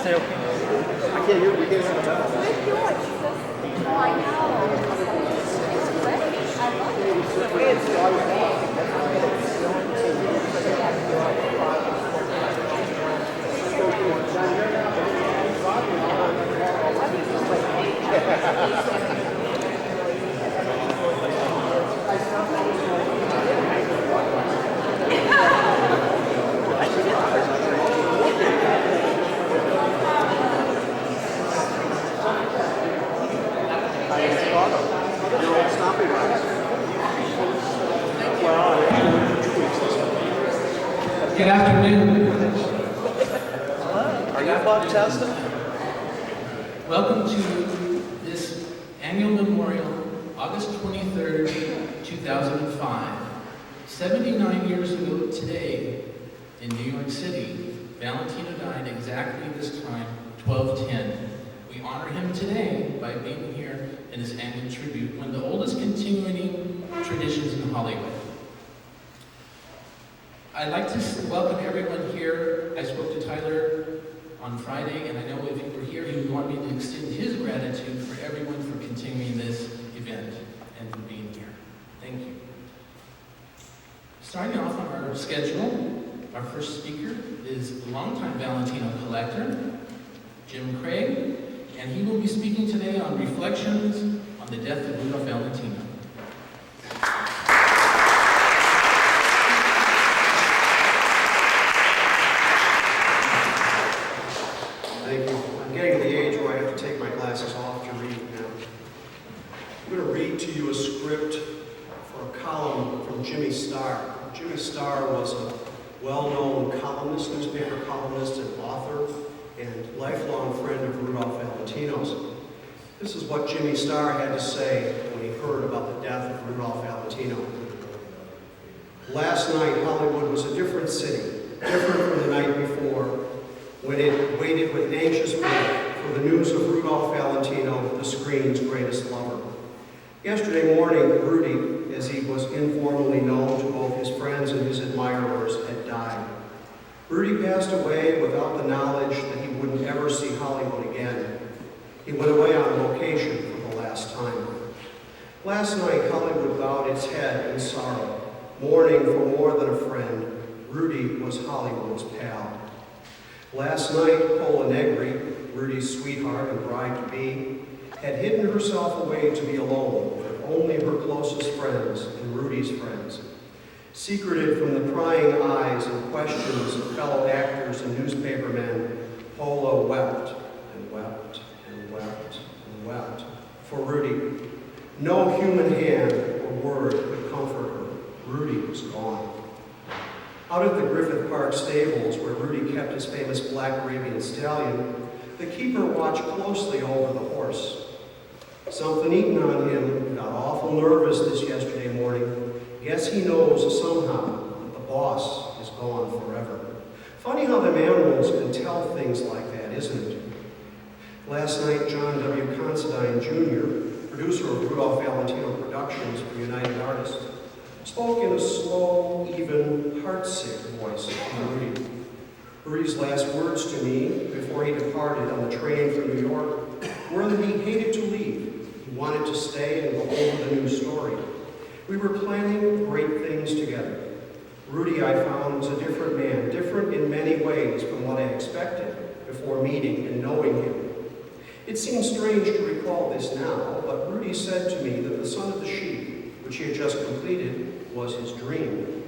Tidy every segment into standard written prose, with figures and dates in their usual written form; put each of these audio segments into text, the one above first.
say okay. I can't hear. We can't hear the bell. Oh, I know. It's great. I love it. Good afternoon. Are you bug testing? Welcome to this annual memorial, August 23rd, 2005. 79 years ago today, in New York City, Valentino died exactly this time, 12/10. We honor him today by being here in this annual tribute, one of the oldest continuing traditions in Hollywood. I'd like to welcome everyone here. I spoke to Tyler on Friday, and I know if he were here, he would want me to extend his gratitude for everyone for continuing this event and for being here. Thank you. Starting off on our schedule, our first speaker is longtime Valentino collector, Jim Craig, and he will be speaking today on reflections on the death of Rudolph Valentino. Thank you. I'm getting to the age where I have to take my glasses off to read now. I'm going to read to you a script for a column from Jimmy Starr. Jimmy Starr was a well-known columnist, newspaper columnist and author, and lifelong friend of Rudolph Valentino's. This is what Jimmy Starr had to say when he heard about the death of Rudolph Valentino. Last night, Hollywood was a different city, different from the night before, when it waited with anxious breath for the news of Rudolph Valentino, the screen's greatest lover. Yesterday morning, Rudy, as he was informally known to both his friends and his admirers, had died. Rudy passed away without the knowledge that he wouldn't ever see Hollywood again. He went away on location for the last time. Last night, Hollywood bowed its head in sorrow. Mourning for more than a friend, Rudy was Hollywood's pal. Last night, Paula Negri, Rudy's sweetheart and bride-to-be, had hidden herself away to be alone with only her closest friends and Rudy's friends. Secreted from the prying eyes and questions of fellow actors and newspapermen, Paula wept and wept and wept and wept for Rudy. No human hand or word could comfort her. Rudy was gone. Out at the Griffith Park stables, where Rudy kept his famous black Arabian stallion, the keeper watched closely over the horse. Something eaten on him, got awful nervous this yesterday morning. Guess he knows somehow that the boss is gone forever. Funny how them animals can tell things like that, isn't it? Last night, John W. Considine Jr., producer of Rudolph Valentino Productions for United Artists, spoke in a slow, even, heartsick voice to Rudy. Rudy's last words to me before he departed on the train for New York were that he hated to leave. He wanted to stay and go over the new story. We were planning great things together. Rudy, I found, was a different man, different in many ways from what I expected before meeting and knowing him. It seems strange to recall this now, but Rudy said to me that The Son of the Sheep, which he had just completed, was his dream.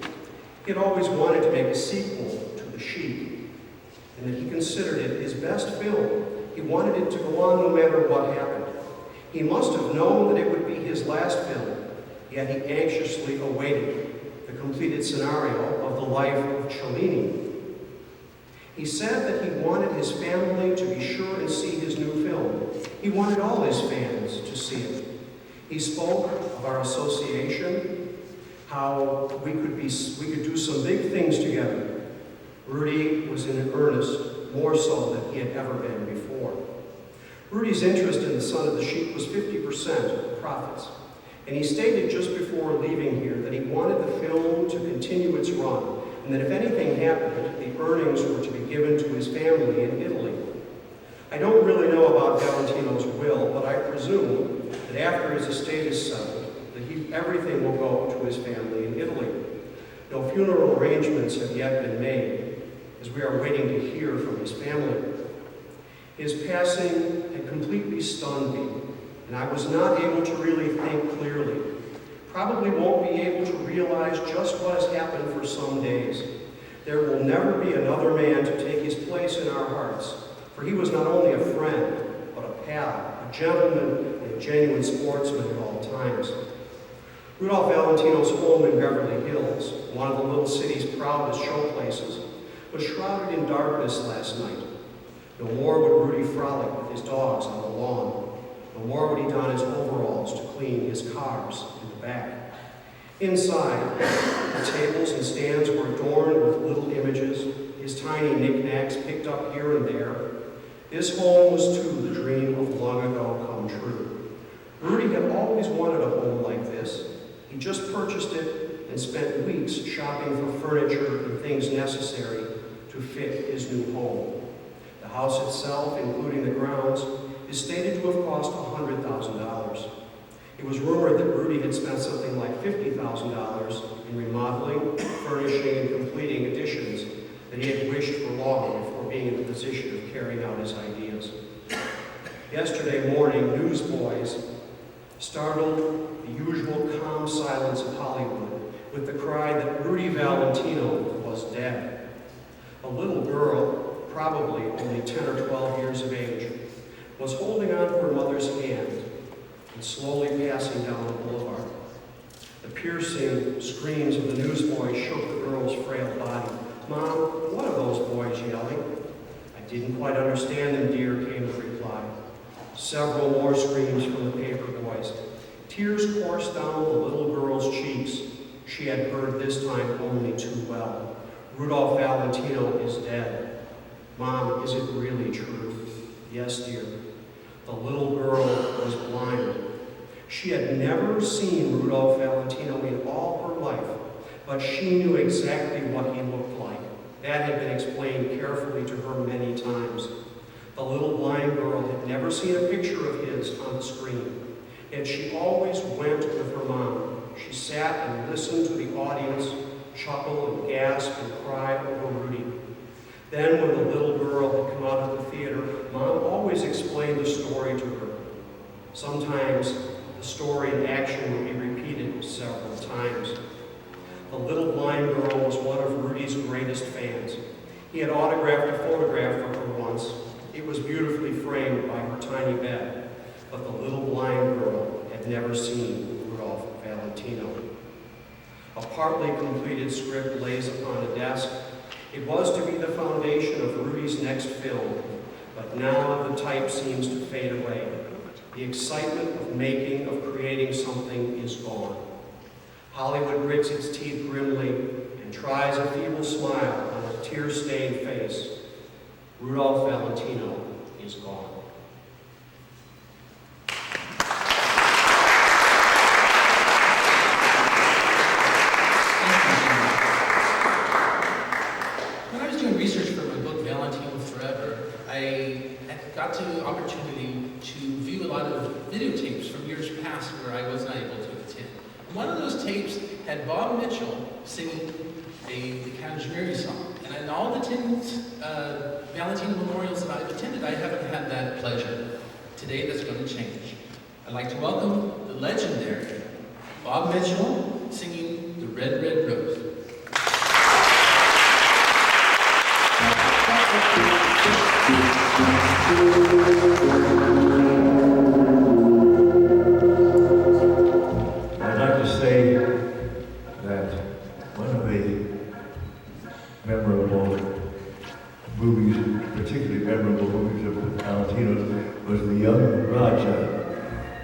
He had always wanted to make a sequel to The Sheep, and that he considered it his best film. He wanted it to go on no matter what happened. He must have known that it would be his last film, yet he anxiously awaited the completed scenario of the life of Cellini. He said that he wanted his family to be sure and see his new film. He wanted all his fans to see it. He spoke of our association, how we could do some big things together. Rudy was in earnest, more so than he had ever been before. Rudy's interest in The Son of the Sheep was 50% of the profits, and he stated just before leaving here that he wanted the film to continue its run, and that if anything happened, the earnings were to be given to his family in Italy. presume that after his estate is settled, that everything will go to his family in Italy. No funeral arrangements have yet been made, as we are waiting to hear from his family. His passing had completely stunned me, and I was not able to really think clearly. Probably won't be able to realize just what has happened for some days. There will never be another man to take his place in our hearts, for he was not only a friend, but a pal, a gentleman, and a genuine sportsman at all times. Rudolph Valentino's home in Beverly Hills, one of the little city's proudest showplaces, was shrouded in darkness last night. No more would Rudy frolic with his dogs on the lawn. No more would he don his overalls to clean his cars in the back. Inside, the tables and stands were adorned with little images, his tiny knickknacks picked up here and there. This home was too the dream of long ago come true. Rudy had always wanted a home like this. He just purchased it and spent weeks shopping for furniture and things necessary to fit his new home. The house itself, including the grounds, is stated to have cost $100,000. It was rumored that Rudy had spent something like $50,000 in remodeling, furnishing, and completing additions that he had wished for long before being in the position of carrying out his ideas. Yesterday morning, newsboys startled the usual calm silence of Hollywood with the cry that Rudy Valentino was dead. A little girl, probably only 10 or 12 years of age, was holding on to her mother's hand and slowly passing down the boulevard. The piercing screams of the newsboys shook the girl's frail body. "Mom, what are those boys yelling?" "I didn't quite understand them, dear," came the reply. Several more screams from the paper boys. Tears coursed down the little girl's cheeks. She had heard this time only too well. Rudolph Valentino is dead. "Mom, is it really true?" "Yes, dear." The little girl was blind. She had never seen Rudolph Valentino in all her life, but she knew exactly what he looked like. That had been explained carefully to her many times. The little blind girl had never seen a picture of his on the screen, yet she always went with her mom. She sat and listened to the audience chuckle and gasp and cry over Rudy. Then, when the little girl had come out of the theater, Mom always explained the story to her. Sometimes the story in action would be repeated several times. The little blind girl was one of Rudy's greatest fans. He had autographed a photograph for her once. It was beautifully framed by her tiny bed, but the little blind girl had never seen Rudolph Valentino. A partly completed script lays upon a desk. It was to be the foundation of Rudy's next film, but now the type seems to fade away. The excitement of making, of creating something is gone. Hollywood grits its teeth grimly and tries a feeble smile on a tear-stained face. Rudolph Valentino is gone. When I was doing research for my book, Valentino Forever, I got the opportunity to view a lot of videotapes from years past where I was not able to attend. One of those tapes had Bob Mitchell singing the Kashmiri song. And in all the 10 Valentino memorials that I've attended, I haven't had that pleasure. Today, that's going to change. I'd like to welcome the legendary Bob Mitchell singing The Red, Red Rose. I'd like to say that one of the memorable movies, particularly memorable movies of Valentino's, was The Young Raja.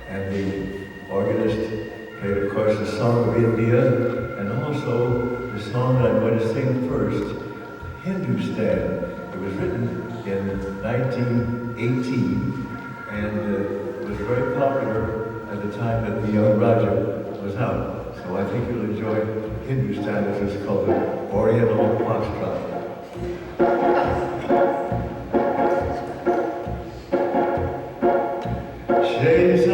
And the organist played, of course, the Song of India, and also the song that I'm going to sing first, Hindustan. It was written in 1918 and was very popular at the time that The Young Raja was out. So I think you'll enjoy Hindustan, as it's called, the Oriental Foxtrot. She's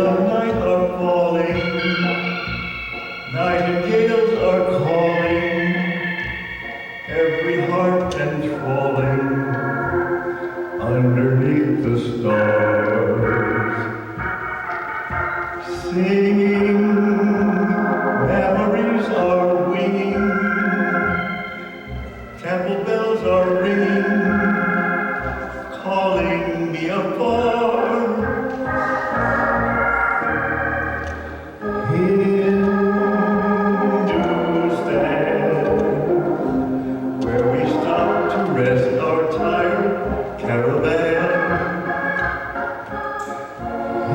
underneath the stars, singing, memories are winging, temple bells are ringing, calling me afar. Hindustan, where we stop to rest our tired caravan.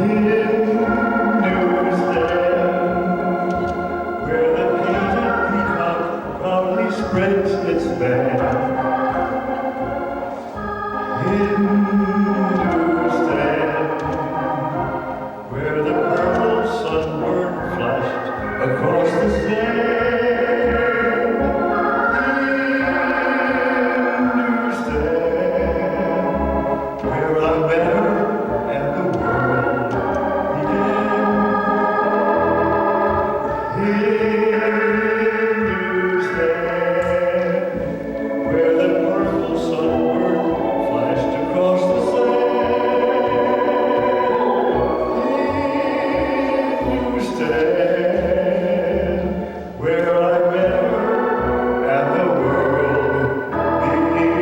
Hindustan, where the painted peacock proudly spreads its fan. Hindustan, where the purple sunbird flashed across the sand. Hindustan, where I met her and the world began. Hindustan, where the purple sunbird flashed across the sand. Where I met her and the world began.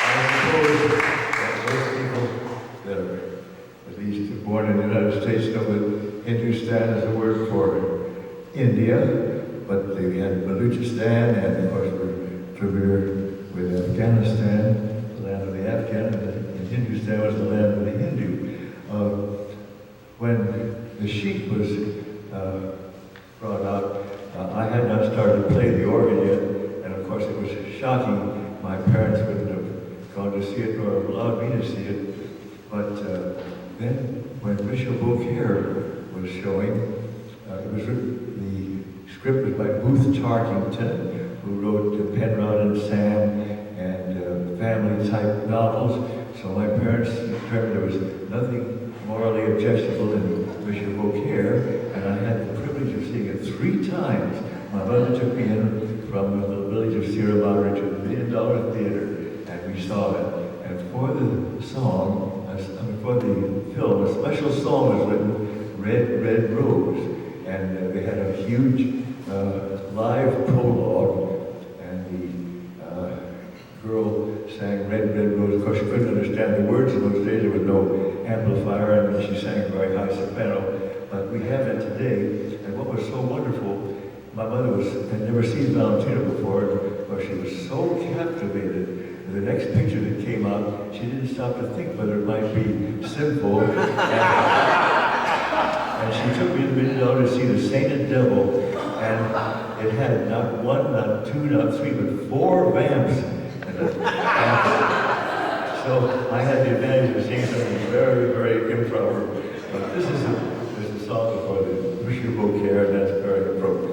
I suppose that most people that are at least born in the United States know that Hindustan is a word for India, but they had Baluchistan, and of course we're familiar with Afghanistan, the land of the Afghan, and Hindustan was the land of the Hindu. When the sheet was brought out, I had not started to play the organ yet, and of course it was shocking. My parents wouldn't have gone to see it nor allowed me to see it. But then when Bishop Beaucaire was showing, the script was by Booth Tarkington, who wrote Penrod and Sam and family-type novels. So my parents determined there was nothing morally objectionable in Bishop Beaucaire, and I had the privilege of seeing it 3 times. My mother took me in from the little village of Sierra Madre to the $1 Million Theater, and we saw it. And for the song, for the film, a special song was written, Red, Red Rose. And they had a huge live prologue, and the girl sang Red, Red Rose. Of course, she couldn't understand the words in those days. There was no amplifier, and she sang very high soprano. But we have that today, and what was so wonderful, my mother had never seen Valentino before, but she was so captivated. The next picture that came out, she didn't stop to think whether it might be sinful. And she took me to the $1 Million to see The Sainted Devil, and it had not 1, not 2, not 3, but 4 vamps. So I had the advantage of seeing something very, very improper. But this is a song for the Bishop Beaucaire, and that's very appropriate.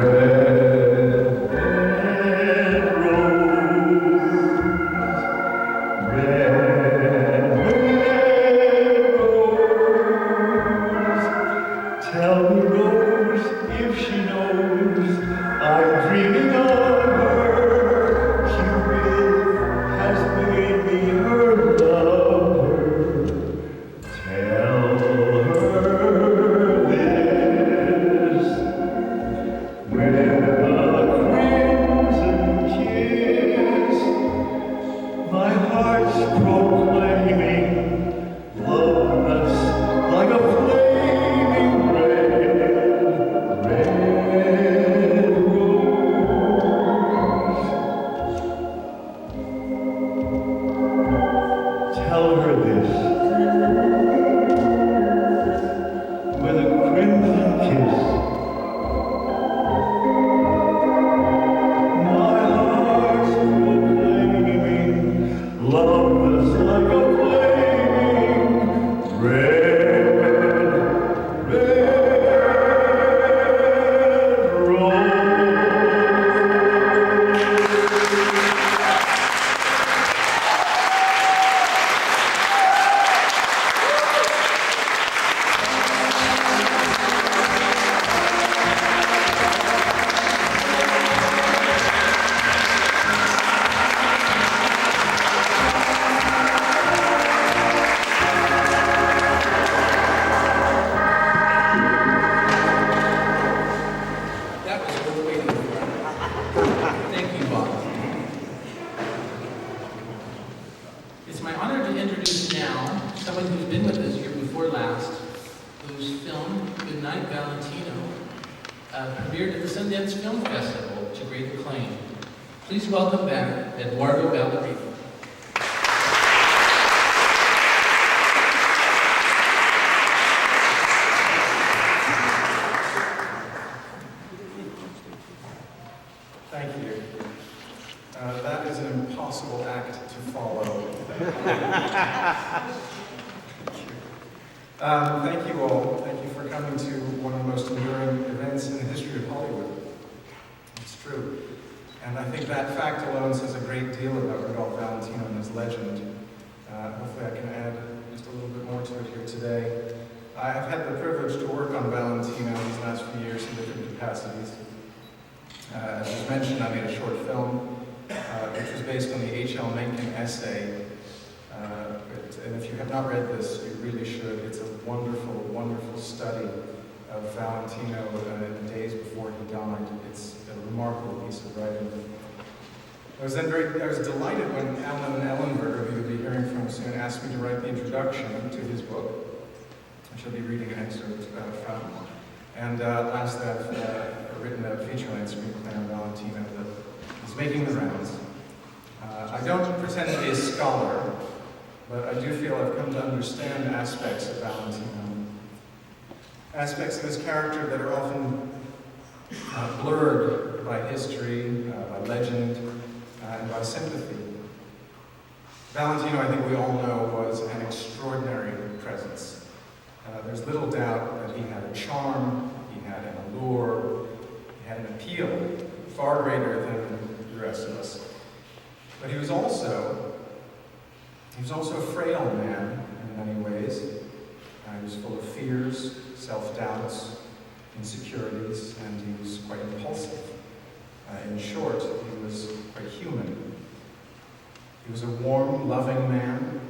Red, red rose, red, red rose. Tell me, Rose, if she knows I'm dreaming of her. Cupid has made me her lover. premiered at the Sundance Film Festival to great acclaim. Please welcome back Eduardo Valentino. Thank you. That is an impossible act to follow. Thank you all. Thank you for coming to one of the most enduring events in the history of Hollywood. It's true. And I think that fact alone says a great deal about Rudolph Valentino and his legend. Hopefully I can add just a little bit more to it here today. I've had the privilege to work on Valentino these last few years in different capacities. As was mentioned, I made a short film, which was based on the H.L. Mencken essay. And if you have not read this, you really should. It's a wonderful, wonderful study of Valentino in the days before he died. It's a remarkable piece of writing. I was delighted when Alan Ellenberger, who you'll be hearing from soon, asked me to write the introduction to his book, which I'll be reading an excerpt from. And lastly, I've written a feature-length screenplay on Valentino that is making the rounds. I don't pretend to be a scholar, but I do feel I've come to understand aspects of Valentino, aspects of his character that are often blurred by history, by legend, and by sympathy. Valentino, I think we all know, was an extraordinary presence. There's little doubt that he had a charm, he had an allure, he had an appeal far greater than the rest of us. But he was also a frail man in many ways. He was full of fears, self-doubts, insecurities, and he was quite impulsive. In short, he was quite human. He was a warm, loving man.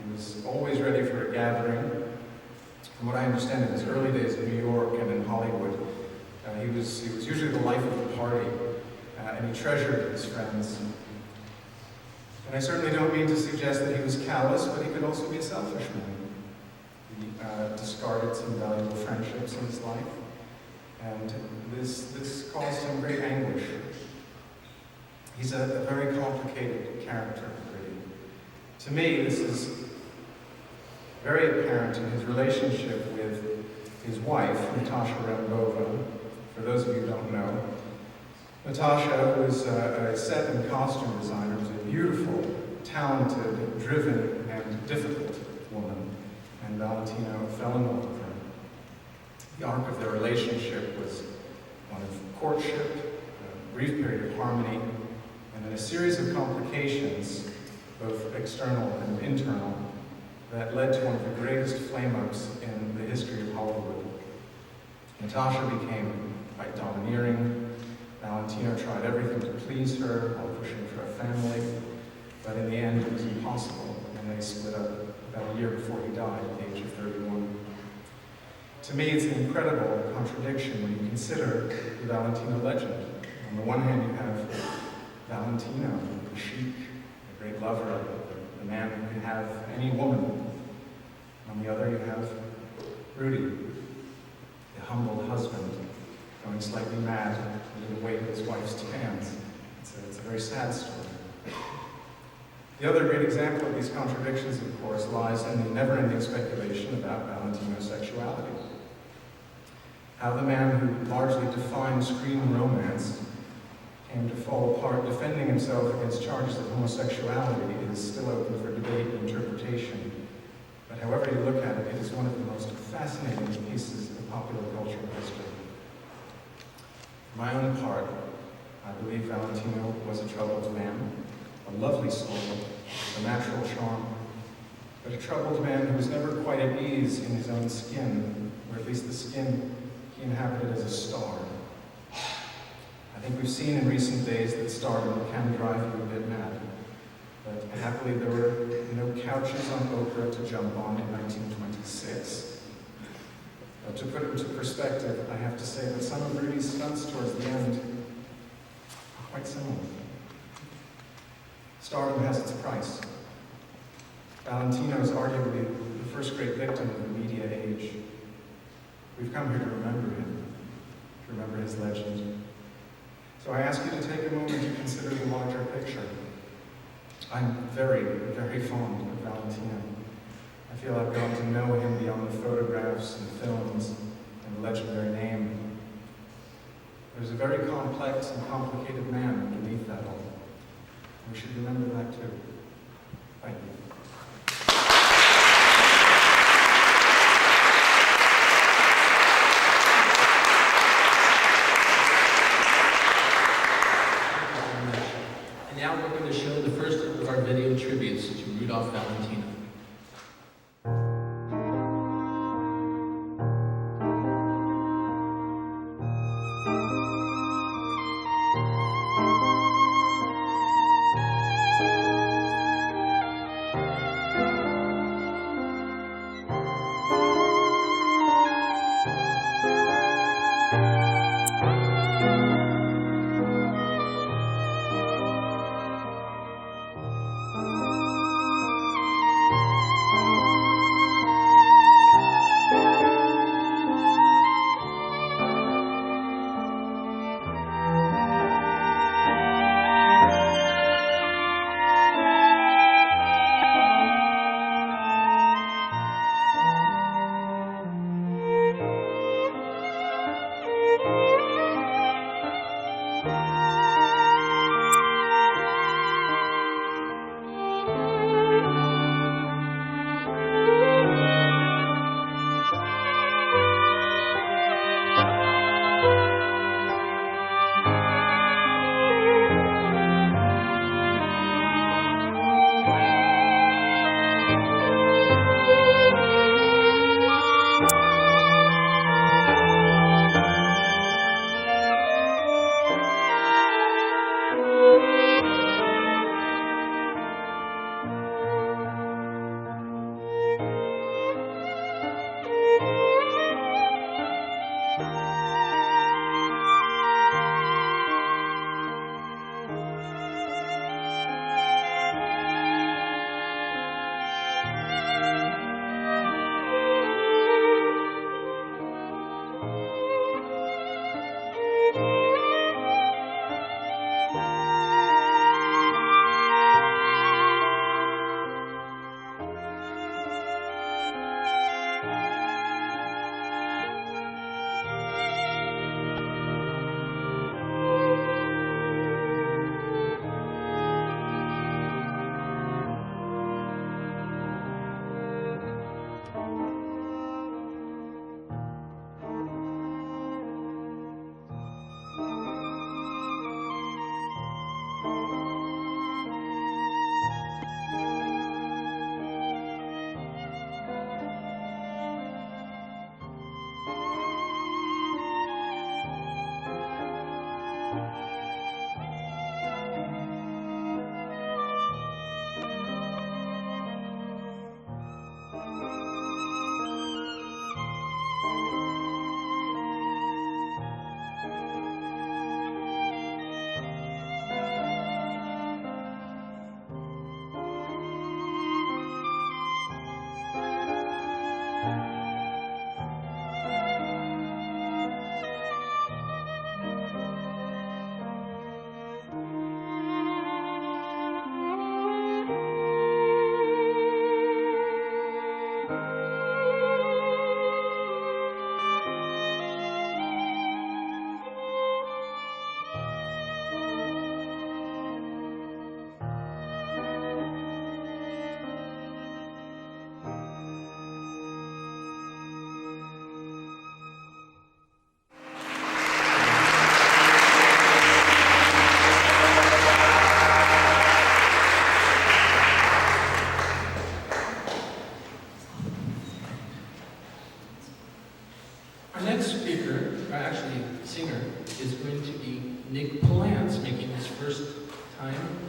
He was always ready for a gathering. From what I understand, in his early days in New York and in Hollywood, he was usually the life of the party, and he treasured his friends. And I certainly don't mean to suggest that he was callous, but he could also be a selfish man. He discarded some valuable friendships in his life, and this caused him great anguish. He's a very complicated character, really. To me, this is very apparent in his relationship with his wife, Natasha Rambova. For those of you who don't know, Natasha was a set and costume designer, was a beautiful, talented, driven, and difficult woman, and Valentino fell in love with her. The arc of their relationship was one of courtship, a brief period of harmony, and then a series of complications, both external and internal, that led to one of the greatest flame-ups in the history of Hollywood. Natasha became quite domineering. Valentino tried everything to please her while pushing for a family, but in the end it was impossible, and they split up about a year before he died at the age of 31. To me, it's an incredible contradiction when you consider the Valentino legend. On the one hand, you have Valentino, the chic, the great lover, the man who can have any woman. On the other, you have Rudy, the humble husband, going slightly mad under the weight of his wife's demands. It's a very sad story. The other great example of these contradictions, of course, lies in the never-ending speculation about Valentino's sexuality. How the man who largely defined screen romance came to fall apart defending himself against charges of homosexuality is still open for debate and interpretation. But however you look at it, it is one of the most fascinating pieces of popular cultural history. For my own part, I believe Valentino was a troubled man, a lovely soul, a natural charm, but a troubled man who was never quite at ease in his own skin, or at least the skin he inhabited as a star. I think we've seen in recent days that stardom can drive you a bit mad, but happily there were no couches on Oprah to jump on in 1926. But to put it into perspective, I have to say that some of Rudy's stunts towards the end are quite similar. Stardom has its price. Valentino is arguably the first great victim of the media age. We've come here to remember him, to remember his legend. So I ask you to take a moment to consider the larger picture. I'm very, very fond of Valentino. I feel I've gotten to know him beyond the photographs and films and the legendary name. There's a very complex and complicated man underneath that all. We should remember that too. Thank you. And now we're going to show the first of our video tributes to Rudolph Valentino.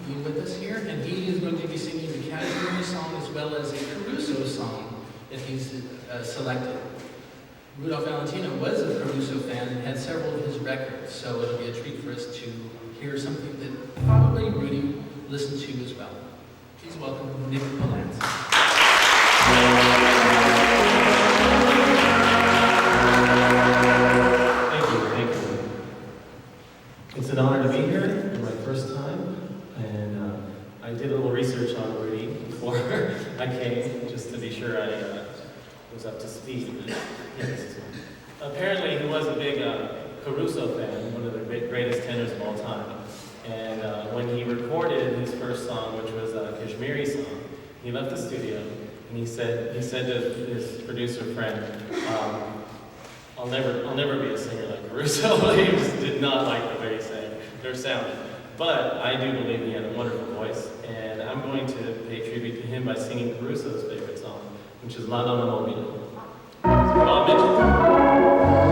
Being with us here, and he is going to be singing the Category song as well as a Caruso song that he's selected. Rudolph Valentino was a Caruso fan and had several of his records, so it'll be a treat for us to hear something that probably Rudy listened to as well. Please welcome Nick Palance. Thank you. It's an honor to be here for my first time, and I did a little research on Rudy before I came, just to be sure I was up to speed. Yes. Apparently, he was a big Caruso fan, one of the greatest tenors of all time. And when he recorded his first song, which was a Kashmiri song, he left the studio and he said to his producer friend, I'll never be a singer like Caruso. He just did not like the way he sang their sound. But I do believe he had a wonderful voice, and I'm going to pay tribute to him by singing Caruso's favorite song, which is La Donna Mobile. Bob mentioned.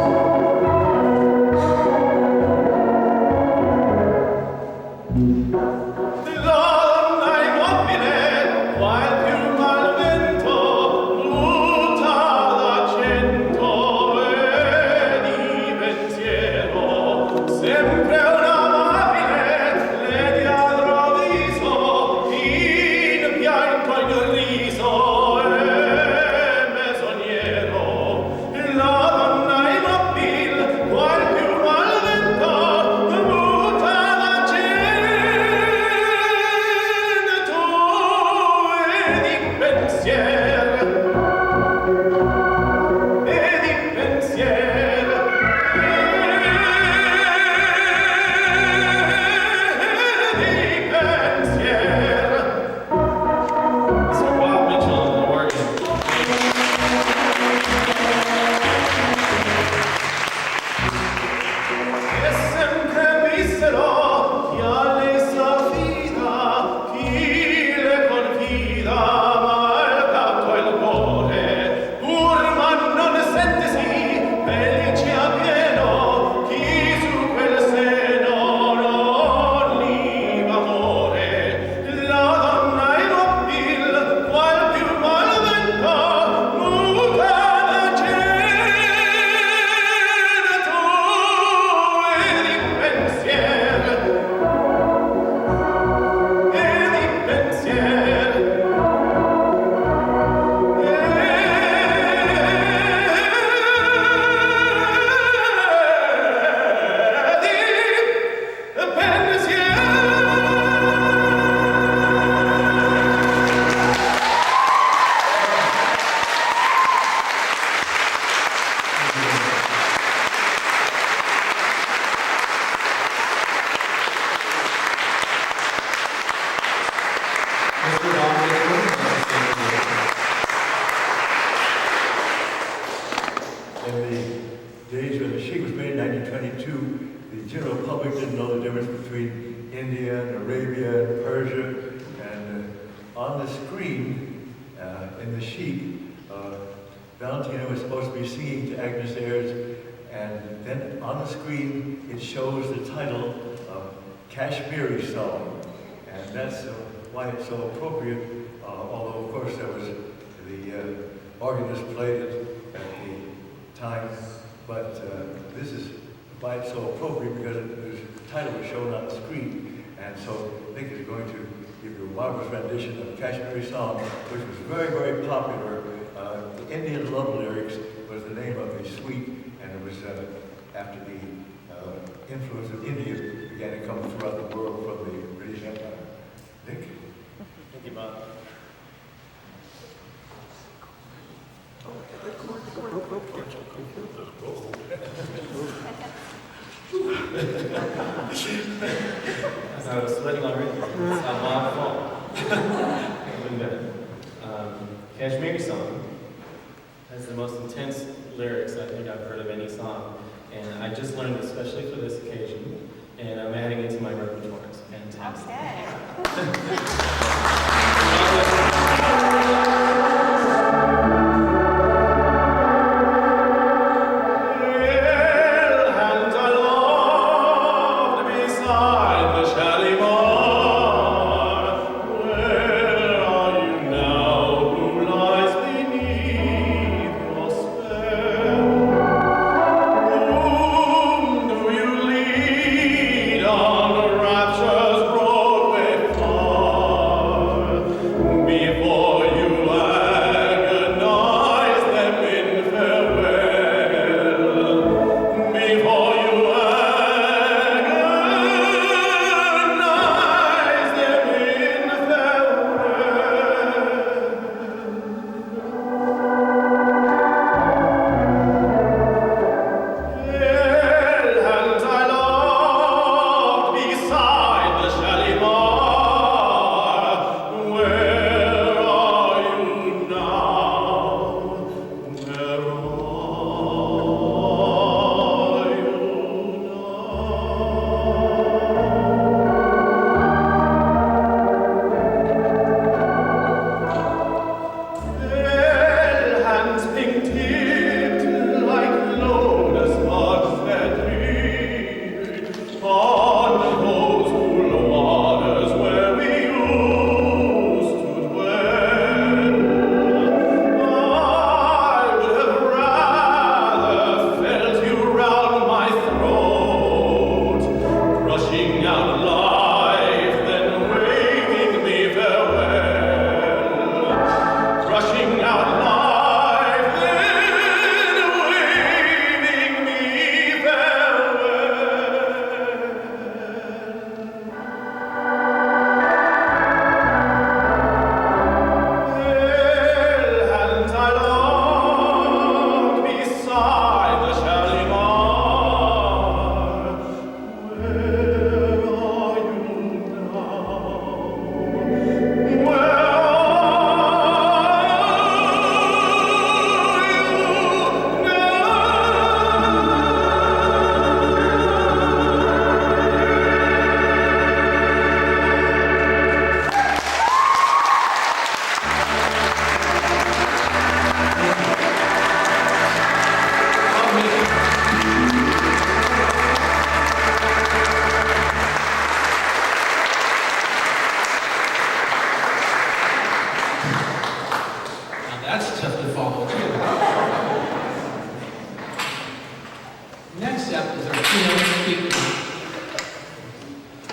Valentino was supposed to be singing to Agnes Ayres, and then on the screen it shows the title of Kashmiri Song, and that's why it's so appropriate, although of course there was the organist played it at the time, but this is why it's so appropriate because the title was shown on the screen, and so Nick is going to give you a marvelous rendition of Kashmiri Song, which was very, very popular. The Indian Love Lyrics was the name of the suite, and it was after the influence of India began to come throughout the world from the British Empire. Nick? Thank you, Bob. I was sweating already. It's not my fault. Doing better. Kashmiri Song has the most intense lyrics I think I've heard of any song, and I just learned especially for this occasion, and I'm adding it to my repertoire. It's fantastic.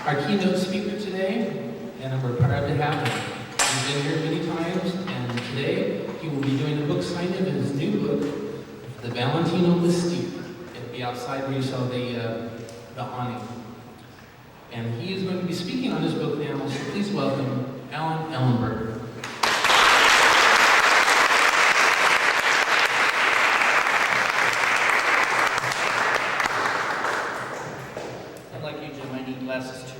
our keynote speaker today, and we're proud to have him. He's been here many times, and today he will be doing a book signing of his new book, The Valentino Mystique. It'll be outside where you saw the awning. And he is going to be speaking on his book now, so please welcome Alan Ellenberger. Unlike you, Jim, I need glasses to read.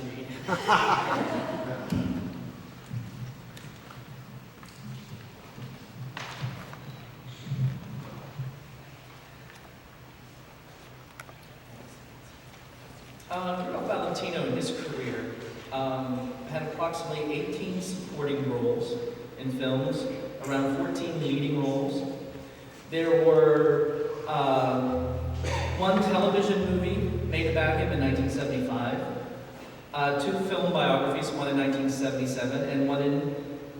Rudolph Valentino, in his career, had approximately 18 supporting roles in films, around 14 leading roles. There were one television movie made about him in 1975, two film biographies, one in 1977 and one in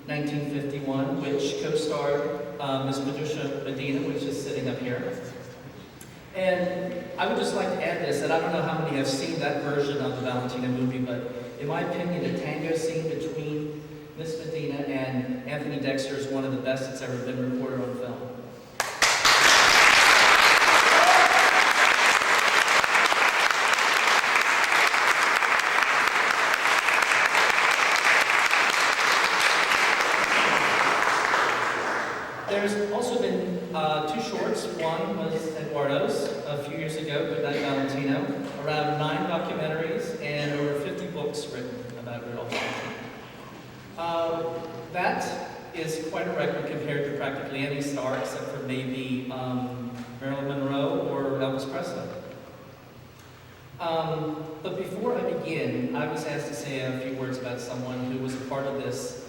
1951, which co-starred Ms. Patricia Medina, which is sitting up here. And I would just like to add this, that I don't know how many have seen that version of the Valentino movie, but in my opinion, the tango scene between Miss Medina and Anthony Dexter is one of the best that's ever been recorded on film. There's also been two shorts. One was Eduardo's a few years ago, Good Night Valentino, around 9 documentaries and over 50 books written about Rudolph Valentino. That is quite a record compared to practically any star except for maybe Marilyn Monroe or Elvis Presley. But before I begin, I was asked to say a few words about someone who was a part of this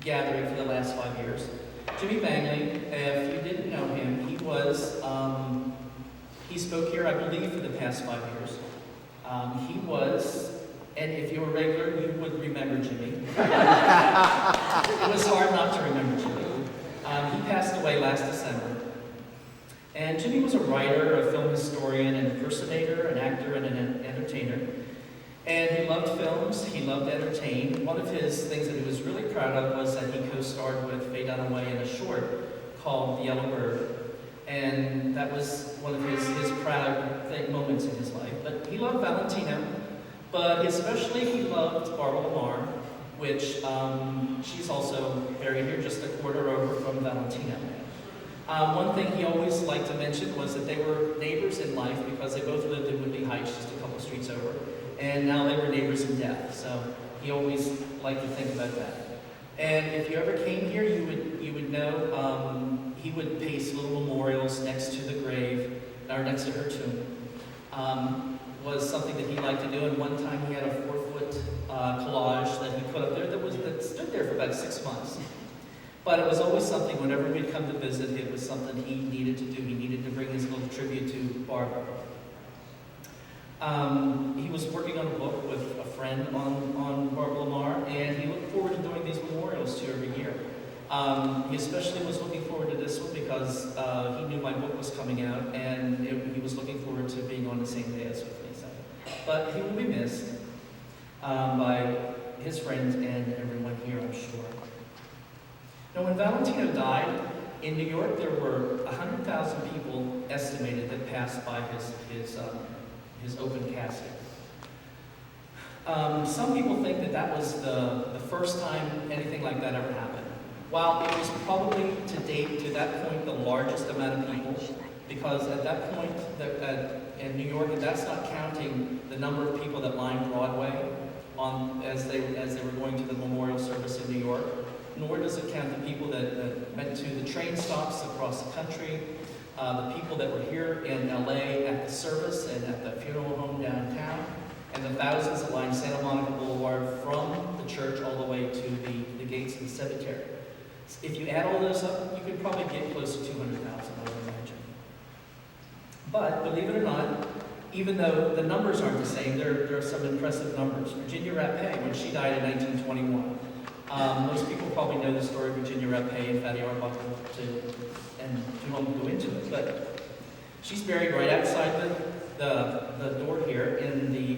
gathering for the last 5 years. Jimmy Bangley, if you didn't know him, he spoke here, I believe, for the past 5 years. He was, and if you were regular, you would remember Jimmy. It was hard not to remember Jimmy. He passed away last December. And Jimmy was a writer, a film historian, an impersonator, an actor, and an entertainer. And he loved films, he loved to entertain. One of his things that he was really proud of was that he co-starred with Faye Dunaway in a short called The Yellow Bird. And that was one of his proud moments in his life. But he loved Valentino, but especially he loved Barbara Lamar, which she's also buried here just a quarter over from Valentino. One thing he always liked to mention was that they were neighbors in life because they both lived in Whitney Heights, just a couple streets over. And now they were neighbors in death, so he always liked to think about that. And if you ever came here, you would know he would paste little memorials next to the grave, or next to her tomb. Was something that he liked to do, and one time he had a 4-foot collage that he put up there that stood there for about 6 months. But it was always something, whenever we'd come to visit, it was something he needed to do. He needed to bring his little tribute to Barbara. He was working on a book with a friend on Barbara Lamar, and he looked forward to doing these memorials to her every year. He especially was looking forward to this one because he knew my book was coming out, and he was looking forward to being on the same day as with me. So. But he will be missed by his friends and everyone here, I'm sure. Now, when Valentino died, in New York, there were 100,000 people estimated that passed by his open casket. Some people think that was the first time anything like that ever happened. While it was probably to date, to that point, the largest amount of people, because at that point in New York, and that's not counting the number of people that lined Broadway as they were going to the memorial service in New York, nor does it count the people that went to the train stops across the country, the people that were here in LA at the service and at the funeral home downtown, and the thousands that lined Santa Monica Boulevard from the church all the way to the gates of the cemetery. If you add all those up, you could probably get close to 200,000, I would imagine. But believe it or not, even though the numbers aren't the same, there are some impressive numbers. Virginia Rapet, when she died in 1921, most people probably know the story of Virginia Rapet and Fatty Arbuckle, and won't go into it, but she's buried right outside the door here in the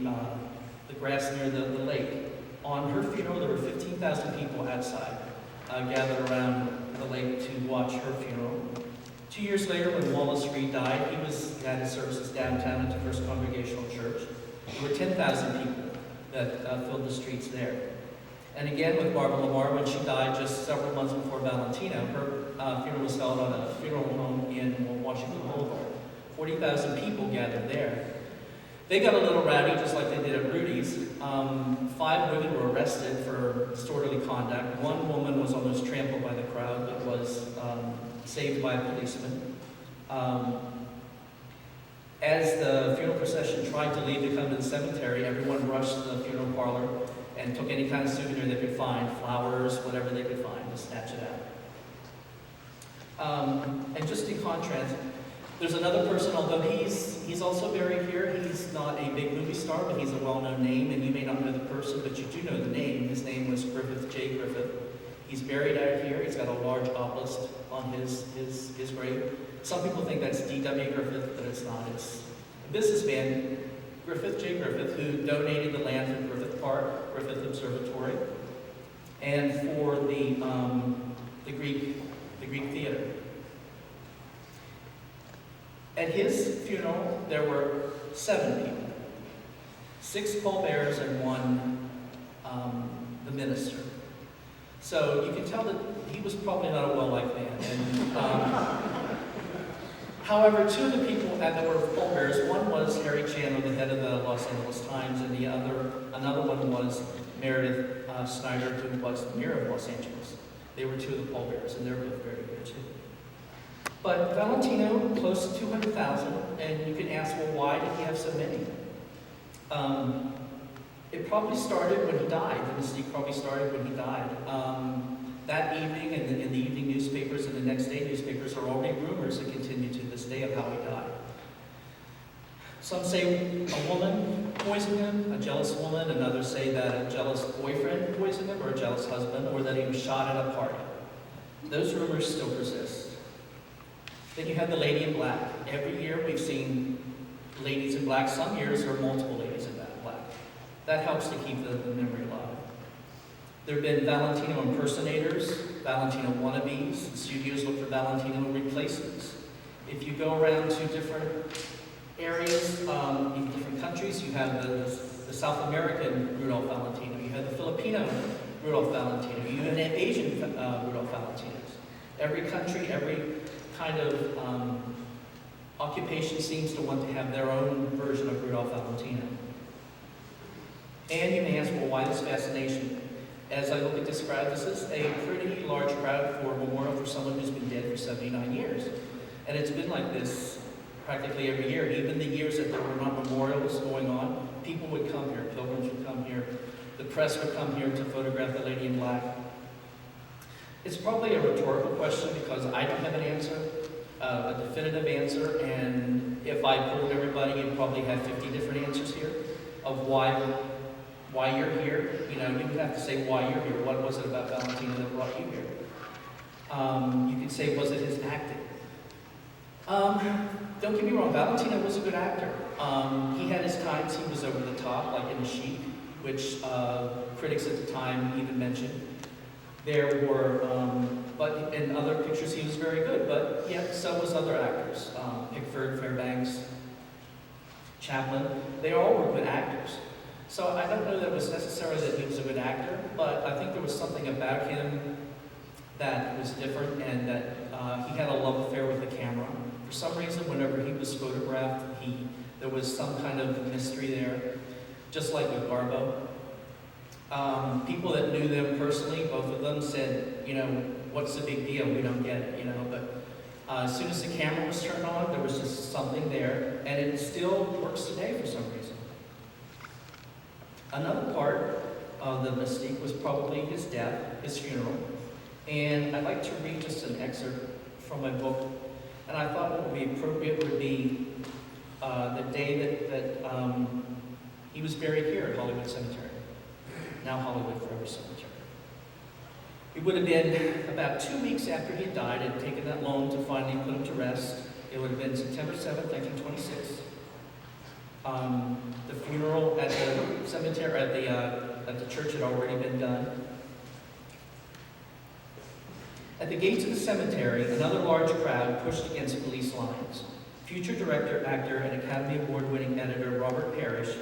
the grass near the lake. On her funeral, there were 15,000 people outside gathered around the lake to watch her funeral. 2 years later, when Wallace Reed died, he had his services downtown at the First Congregational Church. There were 10,000 people that filled the streets there. And again, with Barbara Lamar, when she died just several months before Valentino, her funeral was held on a funeral home in Washington Boulevard. 40,000 people gathered there. They got a little rowdy, just like they did at Rudy's. 5 women were arrested for disorderly conduct. 1 woman was almost trampled by the crowd, but was saved by a policeman. As the funeral procession tried to leave to come to the cemetery, everyone rushed to the funeral parlor and took any kind of souvenir they could find, flowers, whatever they could find, to snatch it out. And just in contrast, there's another person, although he's also buried here. He's not a big movie star, but he's a well-known name, and you may not know the person, but you do know the name. His name was Griffith J. Griffith. He's buried out here. He's got a large obelisk on his grave. Some people think that's D.W. Griffith, but it's not. It's a businessman, Griffith J. Griffith, who donated the land for Griffith Park, Griffith Observatory, and for the Greek theater. At his funeral, there were 7 people, 6 pallbearers and 1 the minister. So you can tell that he was probably not a well-liked man. And, however, 2 of the people that were pallbearers, one was Harry Chandler, the head of the Los Angeles Times, and another one was Meredith Snyder, who was the mayor of Los Angeles. They were 2 of the pallbearers, and they're both very good too. But Valentino, close to 200,000, and you can ask, well, why did he have so many? It probably started when he died. The mystique probably started when he died. That evening, in the evening newspapers and the next day newspapers, are already rumors that continue to this day of how he died. Some say a woman poisoned him, a jealous woman, and others say that a jealous boyfriend poisoned him, or a jealous husband, or that he was shot at a party. Those rumors still persist. Then you have the Lady in Black. Every year we've seen ladies in black. Some years there are multiple ladies in black. That helps to keep the memory alive. There have been Valentino impersonators, Valentino wannabes. Studios look for Valentino replacements. If you go around to different areas in different countries, you have the South American Rudolph Valentino. You have the Filipino Rudolph Valentino. You have Asian Rudolph Valentinos. Every country, every kind of occupation seems to want to have their own version of Rudolph Valentino. And you may ask, well, why this fascination? As I look at this crowd, this is a pretty large crowd for a memorial for someone who's been dead for 79 years. And it's been like this practically every year. Even the years that there were not memorials going on, people would come here, pilgrims would come here, the press would come here to photograph the Lady in Black. It's probably a rhetorical question because I don't have an answer, a definitive answer, and if I polled everybody, you'd probably have 50 different answers here of why you're here. You know, you would have to say why you're here. What was it about Valentino that brought you here? You could say, was it his acting? Don't get me wrong, Valentino was a good actor. He had his times he was over the top, like in The Sheik, which critics at the time even mentioned. There were, but in other pictures he was very good, but yet so was other actors. Pickford, Fairbanks, Chaplin, they all were good actors. So I don't know that it was necessarily that he was a good actor, but I think there was something about him that was different and that he had a love affair with the camera. For some reason, whenever he was photographed, there was some kind of mystery there, just like with Garbo. People that knew them personally, both of them said, you know, what's the big deal? We don't get it, you know. But as soon as the camera was turned on, there was just something there, and it still works today for some reason. Another part of the mystique was probably his death, his funeral. And I'd like to read just an excerpt from my book. And I thought what would be appropriate would be the day that he was buried here at Hollywood Cemetery, now Hollywood Forever Cemetery. It would have been about 2 weeks after he died and taken that long to finally put him to rest. It would have been September 7th, 1926. The funeral at the cemetery, at the church had already been done. At the gates of the cemetery, another large crowd pushed against police lines. Future director, actor, and Academy Award-winning editor Robert Parrish,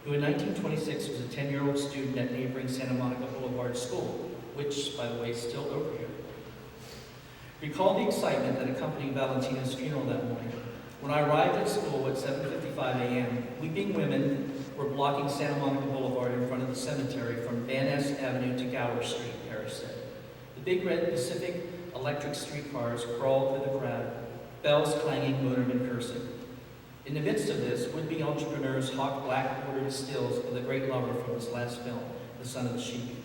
who in 1926 was a 10-year-old student at neighboring Santa Monica Boulevard School, which, by the way, is still over here, recalled the excitement that accompanied Valentino's funeral that morning. When I arrived at school at 7:55 a.m., weeping women were blocking Santa Monica Boulevard in front of the cemetery from Van Ness Avenue to Gower Street, Parrish said. The big red Pacific electric streetcars crawled through the crowd, bells clanging, motormen cursing. In the midst of this, would-be entrepreneurs hawked black-bordered stills of the great lover from his last film, The Son of the Sheep.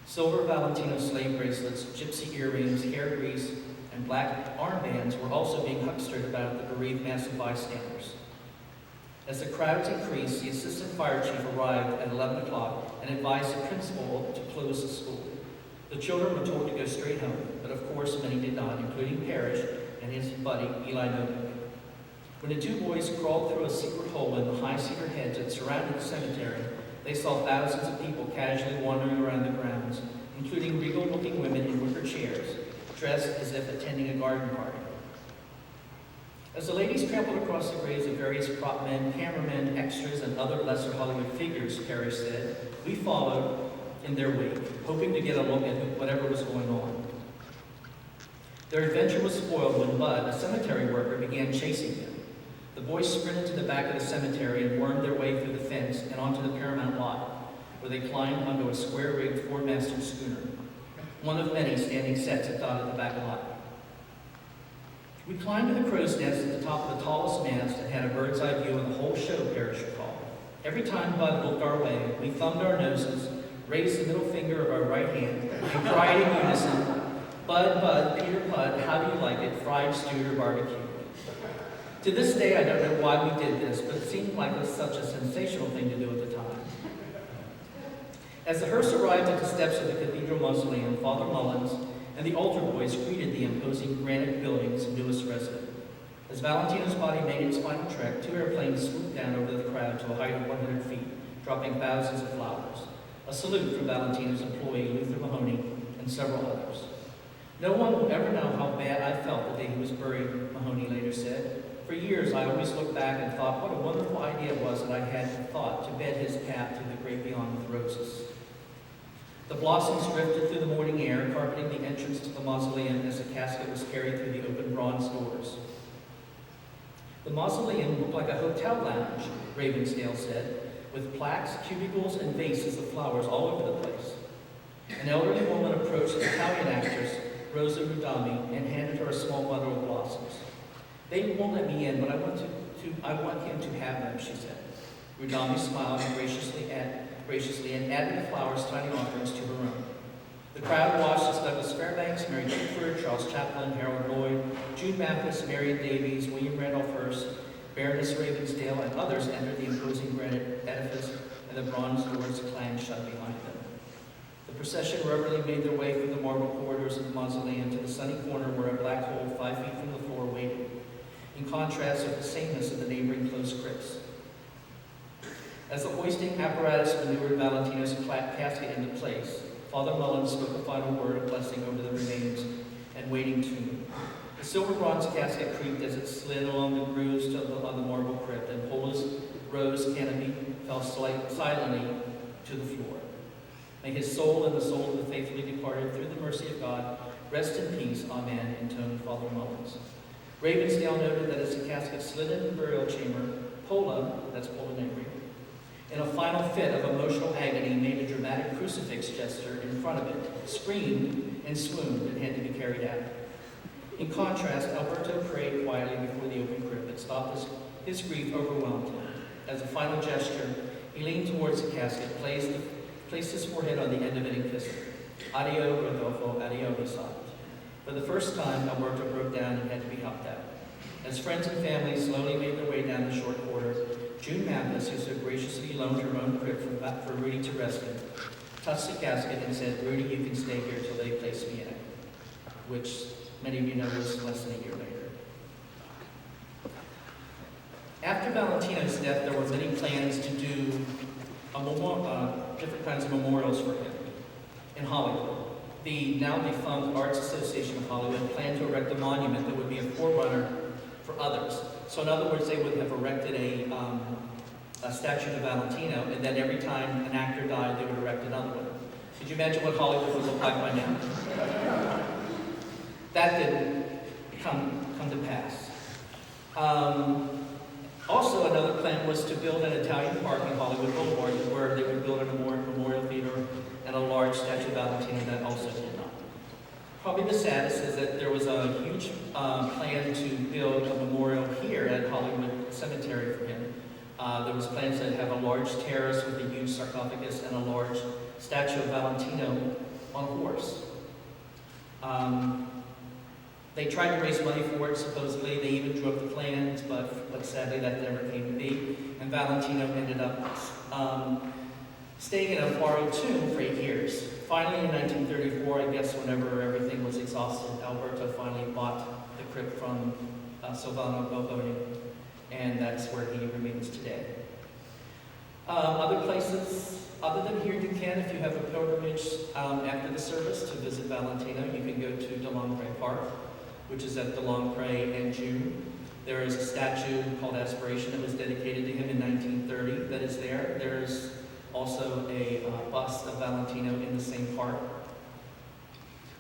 Silver Valentino slave bracelets, gypsy earrings, hair grease, and black armbands were also being huckstered about the bereaved mass of bystanders. As the crowds increased, the assistant fire chief arrived at 11 o'clock and advised the principal to close the school. The children were told to go straight home, but of course many did not, including Parrish and his buddy, Eli Novick. When the two boys crawled through a secret hole in the high cedar hedge that surrounded the cemetery, they saw thousands of people casually wandering around the grounds, including regal-looking women in wicker chairs, dressed as if attending a garden party. As the ladies trampled across the graves of various prop men, cameramen, extras, and other lesser Hollywood figures, Parrish said, we followed in their wake, hoping to get a look at whatever was going on. Their adventure was spoiled when Bud, a cemetery worker, began chasing them. The boys sprinted to the back of the cemetery and wormed their way through the fence and onto the Paramount lot, where they climbed onto a square-rigged four-masted schooner, one of many standing sets that dotted the back lot. We climbed to the crow's nest at the top of the tallest mast and had a bird's-eye view of the whole show, Parrish recalled. Every time Bud looked our way, we thumbed our noses, raised the middle finger of our right hand, and cried in unison, Bud, Bud, Peter Bud, how do you like it, fried, stewed, or barbecued? To this day, I don't know why we did this, but it seemed like it was such a sensational thing to do at the time. As the hearse arrived at the steps of the Cathedral Mausoleum, Father Mullins and the altar boys greeted the imposing granite building's newest resident. As Valentino's body made its final trek, two airplanes swooped down over the crowd to a height of 100 feet, dropping thousands of flowers. A salute from Valentino's employee, Luther Mahoney, and several others. No one will ever know how bad I felt the day he was buried, Mahoney later said. For years, I always looked back and thought what a wonderful idea it was that I had thought to bed his path to the great beyond with roses. The blossoms drifted through the morning air, carpeting the entrance to the mausoleum as the casket was carried through the open bronze doors. The mausoleum looked like a hotel lounge, Ravensdale said, with plaques, cubicles, and vases of flowers all over the place. An elderly woman approached the Italian actress, Rosa Rudami, and handed her a small bundle of blossoms. They won't let me in, but I want him to have them, she said. Rudami smiled graciously and added the flowers' tiny offerings to her own. The crowd watched as Douglas Fairbanks, Mary Pickford, Charles Chaplin, Harold Lloyd, Jude Mathis, Marion Davies, William Randolph Hearst, Baroness Ravensdale, and others entered the imposing granite edifice, and the bronze doors clanged shut behind them. The procession reverently made their way through the marble corridors of the mausoleum to the sunny corner where a black hole 5 feet from the floor waited, in contrast with the sameness of the neighboring closed crypts. As the hoisting apparatus maneuvered Valentino's casket into place, Father Mullins spoke a final word of blessing over the remains and waiting tomb. The silver bronze casket creaked as it slid along the grooves on the marble crypt, and Pola's rose canopy fell silently to the floor. May his soul and the soul of the faithfully departed, through the mercy of God, rest in peace, amen, intoned Father Mullins. Ravensdale noted that as the casket slid into the burial chamber, Pola, that's Pola Negri, in a final fit of emotional agony, made a dramatic crucifix gesture in front of it, screamed, and swooned, and had to be carried out. In contrast, Alberto prayed quietly before the open crypt, but stopped his grief overwhelmed him. As a final gesture, he leaned towards the casket, placed his forehead on the end of it, and kissed it. Adio, Rodolfo, adio, he sobbed. For the first time, Alberto broke down and had to be helped out. As friends and family slowly made their way down the short corridor, June Mathis, who so graciously loaned her own crypt for Rudy to rest in, touched the casket and said, "Rudy, you can stay here till they place me in it," which many of you know was less than a year later. After Valentino's death, there were many plans to do different kinds of memorials for him in Hollywood. The now defunct Arts Association of Hollywood planned to erect a monument that would be a forerunner for others. So in other words, they would have erected a statue to Valentino, and then every time an actor died, they would erect another one. Could you imagine what Hollywood would look like by now? That didn't come to pass. Also, another plan was to build an Italian park in Hollywood Boulevard where they would build a memorial theater and a large statue of Valentino. That also did not. Probably the saddest is that there was a huge plan to build a memorial here at Hollywood Cemetery for him. There was plans to have a large terrace with a huge sarcophagus and a large statue of Valentino on a horse. They tried to raise money for it, supposedly. They even drew up the plans, but sadly that never came to be. And Valentino ended up staying in a borrowed tomb for 8 years. Finally, in 1934, I guess whenever everything was exhausted, Alberto finally bought the crypt from Silvano Boboni, and that's where he remains today. Other places, other than here, you can, if you have a pilgrimage after the service to visit Valentino, you can go to DeLongpre Park, which is at DeLongpre and June. There is a statue called Aspiration that was dedicated to him in 1930 that is there. There's also a bust of Valentino in the same park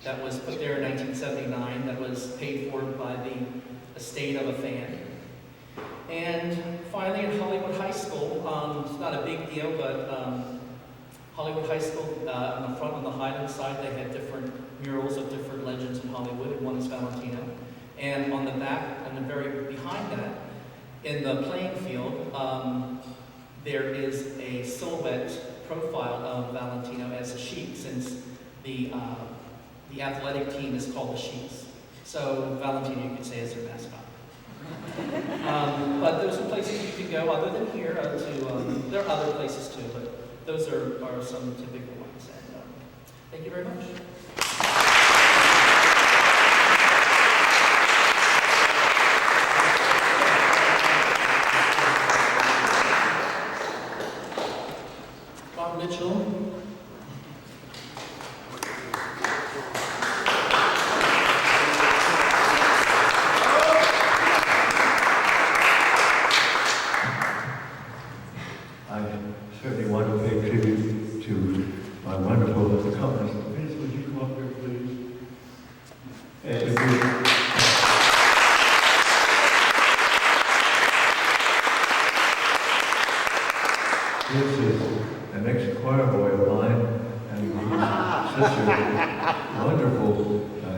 that was put there in 1979 that was paid for by the estate of a fan. And finally, at Hollywood High School, it's not a big deal, but Hollywood High School, on the front, on the Highland side, they had different murals of different legends in Hollywood, and one is Valentino. And on the back, and the very behind that, in the playing field, there is a silhouette profile of Valentino as a sheep, since the athletic team is called the Sheeps. So Valentino, you could say, is their mascot. But there's some places you could go other than here there are other places too, but those are some typical ones. And thank you very much. Bob Mitchell. I certainly want to pay tribute to my wonderful accompanist. Vince, would you come up here, please? This is an ex-choir boy of mine, and he's such a wonderful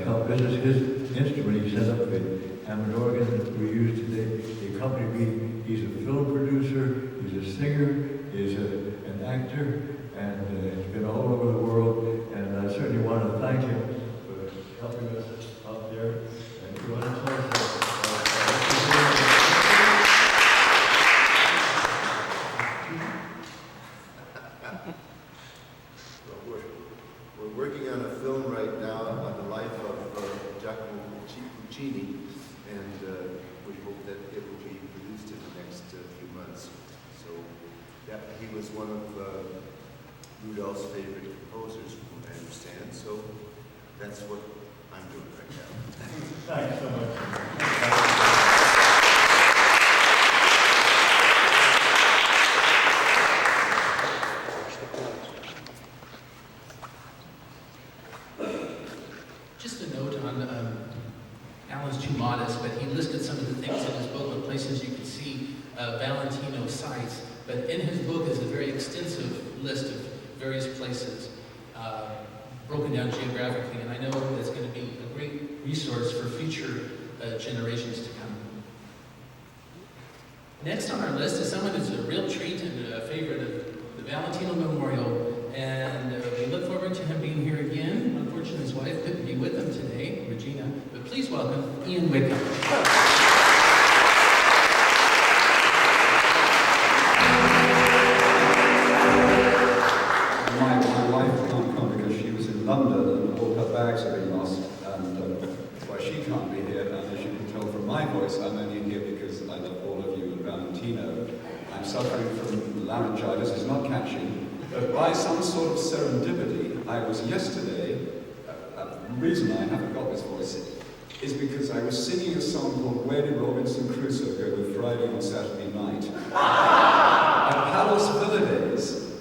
help. This is his instrument. He set up the Hammond organ that we use today. He accompanied me. He's a film producer, he's a singer, he's an actor, and he's been all over the world. And I certainly want to thank him for helping us out there. And you want to tell us We're working on a film right now on the life of Giacomo Puccini, and we hope that it will be produced in the next few months. So he was one of Rudolph's favorite composers, from what I understand. So that's what I'm doing right now. thanks so much. Just a note on, Alan's too modest, but he listed some of the things in his book of places you can see Valentino sites. But in his book is a very extensive list of various places broken down geographically, and I know that's going to be a great resource for future generations to come. Next on our list is someone who's a real treat and a favorite of the Valentino Memorial, and we look forward to him being here again. Unfortunately, his wife couldn't be with him today, Regina, but please welcome Ian Wickham. My wife can't come because she was in London and all her bags have been lost, and why she can't be here. And as you can tell from my voice, I'm only here because I love all of you and Valentino. I'm suffering from laryngitis, is not catching. But by some sort of serendipity, I was yesterday, the reason I haven't got this voice is because I was singing a song called Where Did Robinson Crusoe Go with Friday on Saturday Night? At Palace Villadales,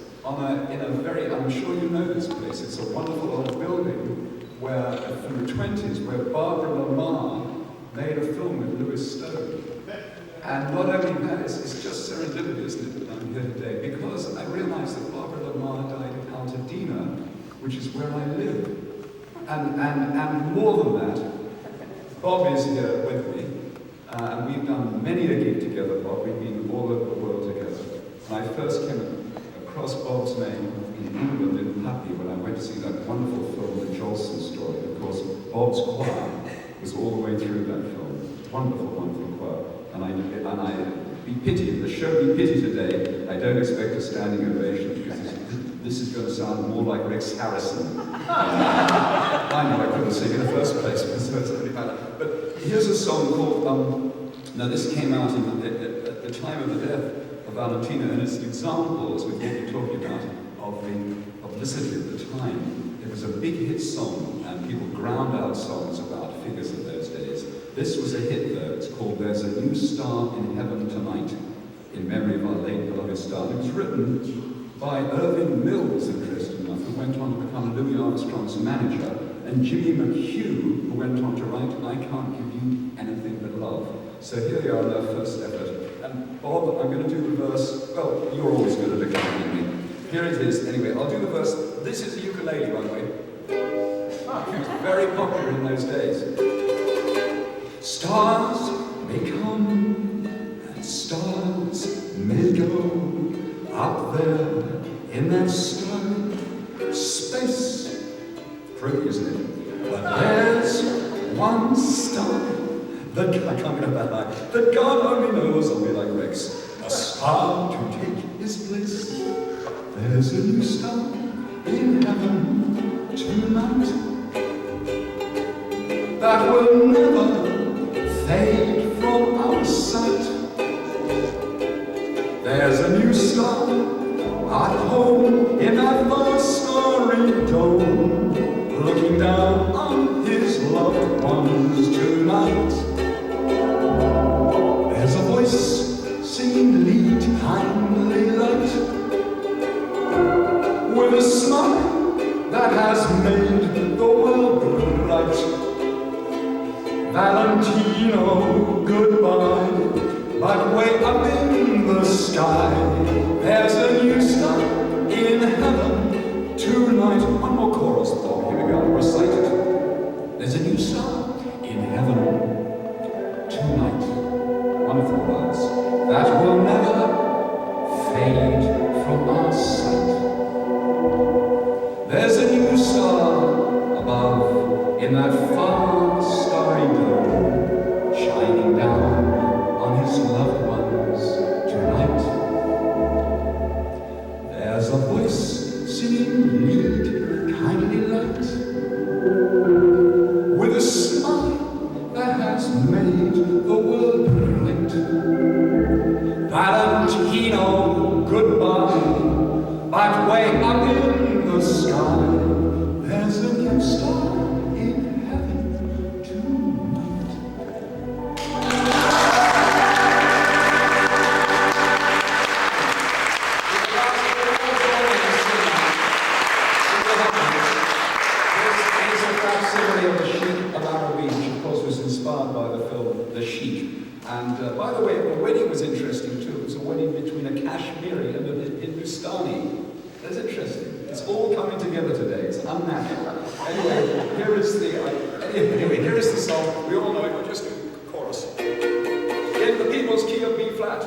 in a very, I'm sure you know this place, it's a wonderful old building where, from the 20s, where Barbara Lamar made a film with Louis Stone. And not only that, it's just serendipity, isn't it, that I'm here today, because I realized that Barbara Lamar died at Altadena, which is where I live. And more than that, Bob is here with me, and we've done many a gig together, Bob. We've been all over the world together. And I first came across Bob's name in England in Happy when I went to see that wonderful film, The Jolson Story. Of course, Bob's choir was all the way through that film. Wonderful, wonderful choir. And I be pitied, the show be pitied today. I don't expect a standing ovation because this is going to sound more like Rex Harrison. I know I couldn't sing in the first place, so it's really bad. But here's a song called, now this came out at the time of the death of Valentino, and it's an example, as we've all been talking about, of the publicity of the time. It was a big hit song, and people ground out songs about figures of those days. This was a hit, though. It's called There's a New Star in Heaven Tonight, in memory of our late beloved star. It was written by Irving Mills, interesting enough, who went on to become Louis Armstrong's manager, and Jimmy McHugh, who went on to write I Can't Give You Anything But Love. So here they are in their first effort. And Bob, I'm going to do the verse. Well, you're always good at accompanying me. Here it is. Anyway, I'll do the verse. This is a ukulele, by the way. It was very popular in those days. Stars may come and stars may go up there in that starry space. Pretty, isn't it? But there's one star that I can't get that high. That God only knows, I'll be like Rex. A star to take his place. There's a new star in heaven tonight that will never fade from our sight. There's a new star at home in that vast starry dome, looking down on his loved ones tonight. There's a voice singing lead kindly light, with a smile that has made the world bright. Valentino, goodbye, but way up in the sky, there's a new star in heaven tonight. One more chorus, Bob, here we go, recite it. There's a new star in heaven tonight. Wonderful words. That will never fade from our sight. There's a new star above in that far starry dome, shining down on his loved ones tonight. There's a voice singing lead kindly light, with a smile that has made the world bright. Valentino, goodbye, but way up in the sky, there's a new star in heaven tonight. This is a facsimile of the Sheik of Arab Beach. Of course, was inspired by the film The Sheik. And by the way, the wedding was interesting too. It was a wedding between a Kashmiri and a Hindustani. That's interesting. It's all coming together today. It's unnatural. Anyway, here is the song. We all know it. We'll just do the chorus. In the people's key of B flat.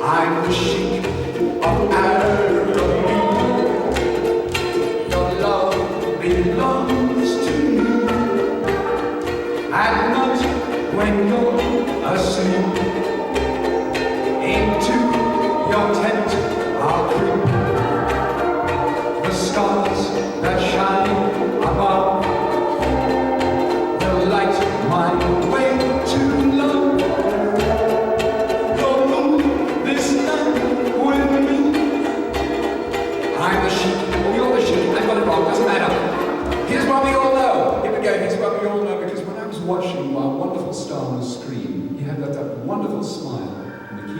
I'm the Sheik of Arab. Your love belongs to me. At night when you're asleep, into your tent I'll creep. The stars that shine above will light my way to love.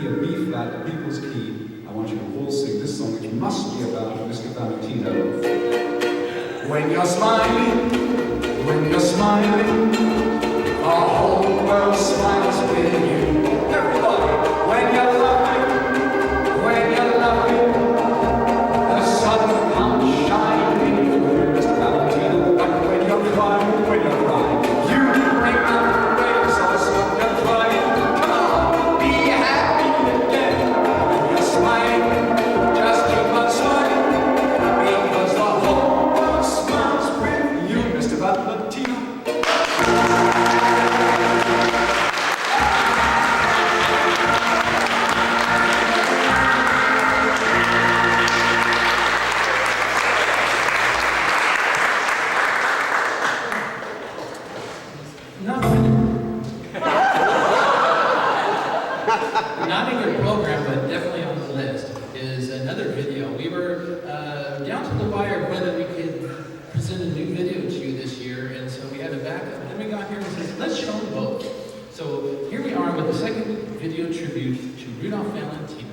key of B flat, the Beatles key, I want you to all sing this song, which must be about Mr. Valentino. When you're smiling, the whole world smiles with you. Everybody, when you're laughing, the sun comes shining through Mr. Valentino. But when you're crying, you bring out the rays of the sun you're crying. Come on, be happy again. When you're smiling, just keep on smiling, because the whole world smiles with you, Mr. Valentino. Not in your program, but definitely on the list, is another video. We were down to the wire of whether we could present a new video to you this year, and so we had a backup. And then we got here and said, let's show them both. So here we are with the second video tribute to Rudolph Valentino.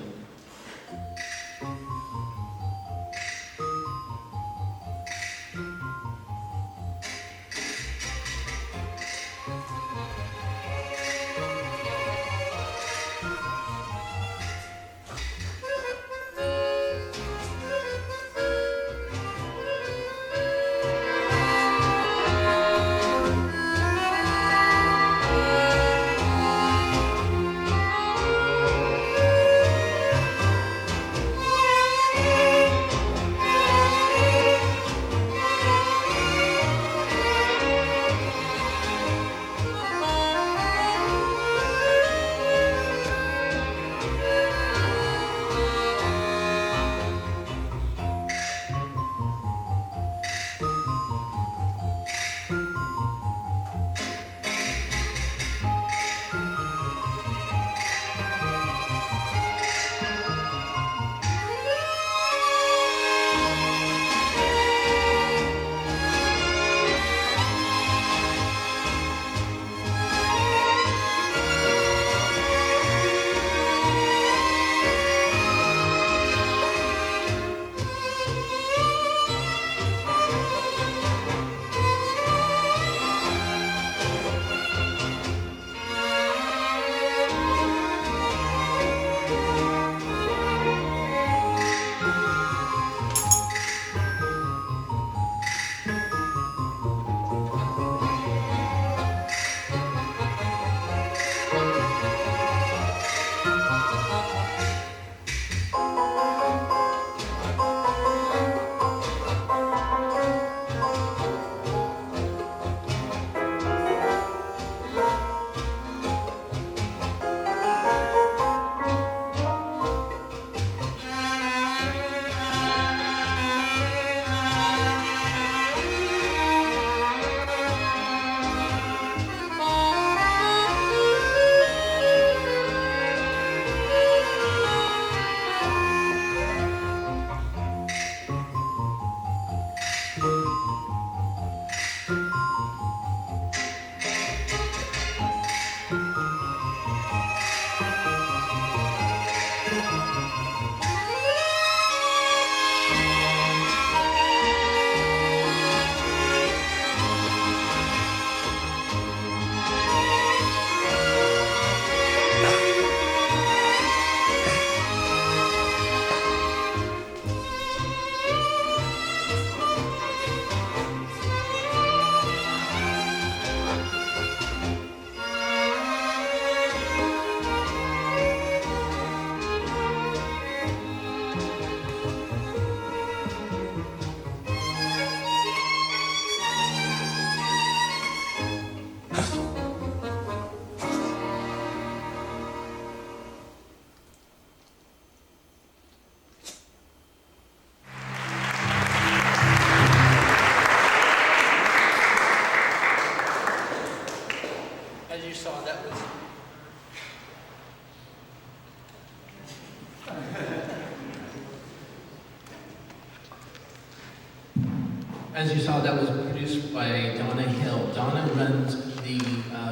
As you saw, that was produced by Donna Hill. Donna runs the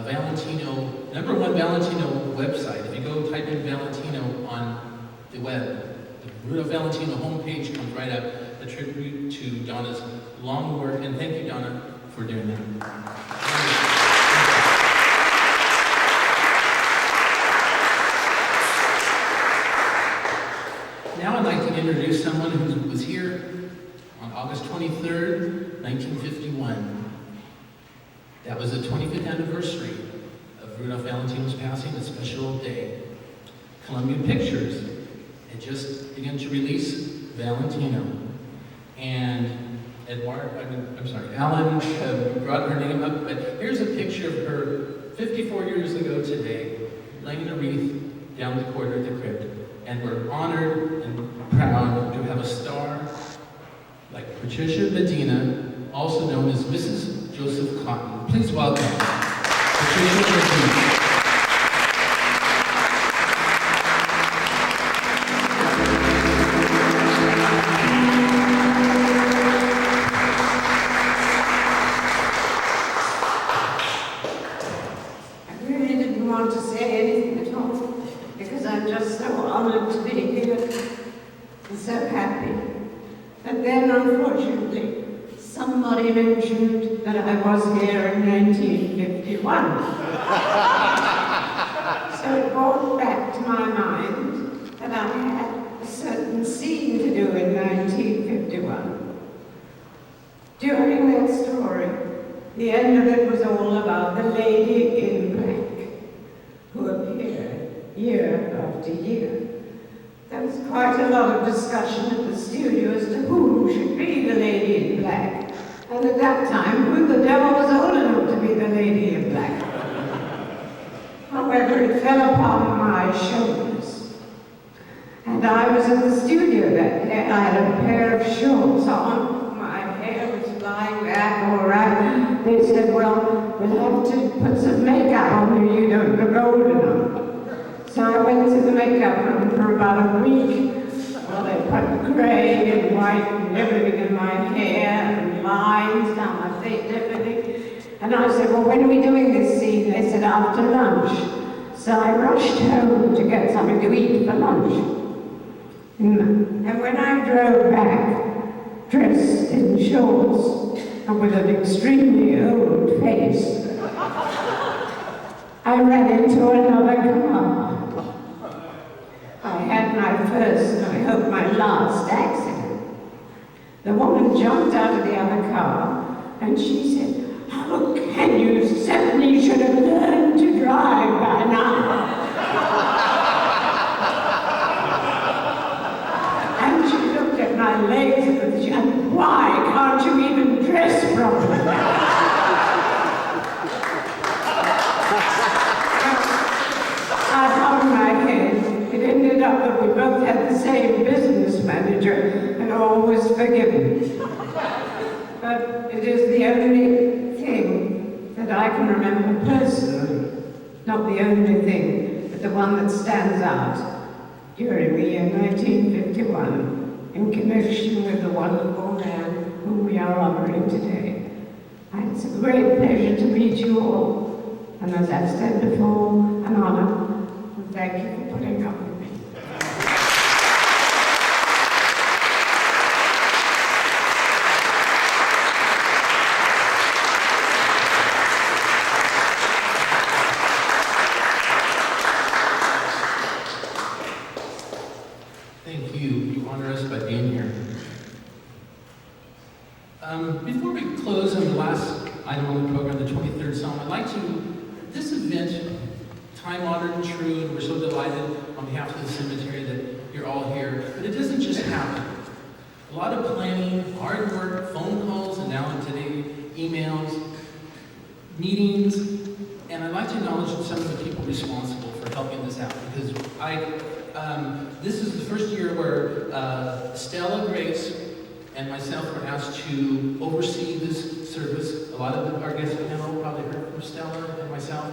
Valentino, #1 Valentino website. If you go type in Valentino the web. The Rudolph Valentino homepage comes right up, a tribute to Donna's long work, and thank you, Donna, for doing that. Now I'd like to introduce someone who was here on August 23rd, 1951. That was the 25th anniversary of Rudolph Valentino's passing, a special day. Columbia Pictures had just begun to release Valentino. And Alan brought her name up, but here's a picture of her 54 years ago today, laying a wreath down the corridor at the crypt. And we're honored and proud to have a star like Patricia Medina, also known as Mrs. Joseph Cotton. Please welcome Patricia Medina. I really didn't want to say anything at all because I'm just so honored to be here and so happy. But then, unfortunately, somebody mentioned that I was here in 1951. So it brought back to my mind that I had a certain scene to do in 1951. During that story, the end of it was all about the lady in black, who appeared year after year. There was quite a lot of discussion at the studio as to who should be the lady in black, and at that time, who the devil was old enough to be the lady in black. However, it fell upon my shoulders, and I was in the studio that day. I had a pair of shorts on, my hair was flying back all right. They said, well, we'll have to put some makeup on you, you don't look old enough. So I went to the makeup room for about a week. Well, they put gray and white and everything in my hair and lines down my face and everything. And I said, well, when are we doing this scene? They said, after lunch. So I rushed home to get something to eat for lunch. And when I drove back, dressed in shorts and with an extremely old face, I ran into another car. I had my first, and I hope my last, accident. The woman jumped out of the other car, and she said, how can you? Certainly should have learned to drive by now. And she looked at my legs, and she said, why can't you even dress properly? I hung my head. It ended up that we both had the same business manager and all was forgiven. But it is the only thing that I can remember personally, not the only thing, but the one that stands out during the year 1951 in connection with the wonderful man whom we are honoring today. And it's a great pleasure to meet you all, and as I've said before, an honor. Thank you for putting up with me. Thank you. You honor us by being here. Before we close on the last item on the program, the 23rd Psalm, I'd like to, this event, time-honored and true, and we're so delighted on behalf of the cemetery that you're all here. But it doesn't just happen. A lot of planning, hard work, phone calls, and now today, emails, meetings, and I'd like to acknowledge some of the people responsible for helping this out, because this is the first year where Stella, Grace, and myself were asked to oversee this service. A lot of our guest panel probably heard from Stella and myself,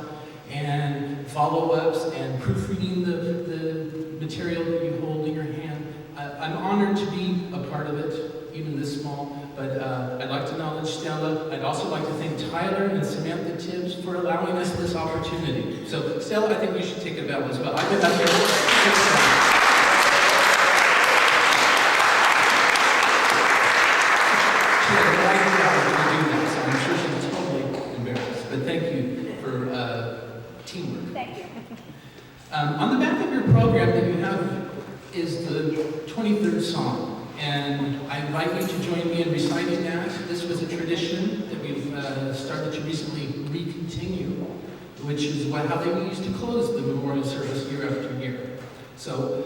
and follow-ups and proofreading the material that you hold in your hand. I'm honored to be a part of it, even this small, but I'd like to acknowledge Stella. I'd also like to thank Tyler and Samantha Tibbs for allowing us this opportunity. So Stella, I think you should take a bow as well. I've been up there. 23rd Psalm, and I invite you to join me in reciting that. This was a tradition that we've started to recently re-continue, which is how they used to close the memorial service year after year. So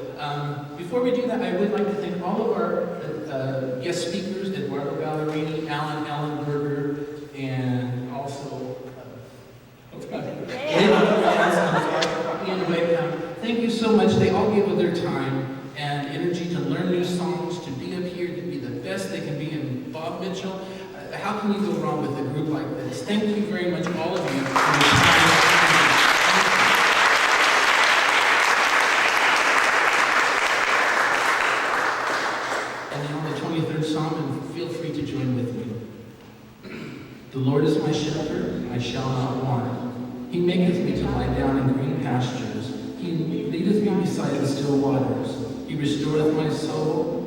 before we do that, I would like to thank all of our guest speakers, Eduardo Ballerini, Alan Ellenberger, and also Ian Waycomb. Thank you so much. They all gave of their time and energy to learn new songs, to be up here, to be the best they can be. And Bob Mitchell, how can you go wrong with a group like this? Thank you very much, all of you, for your time. And now the 23rd Psalm, and feel free to join with me. The Lord is my shepherd, I shall not want. He maketh me to lie down in green pastures. He leadeth me beside the still waters. He restoreth my soul.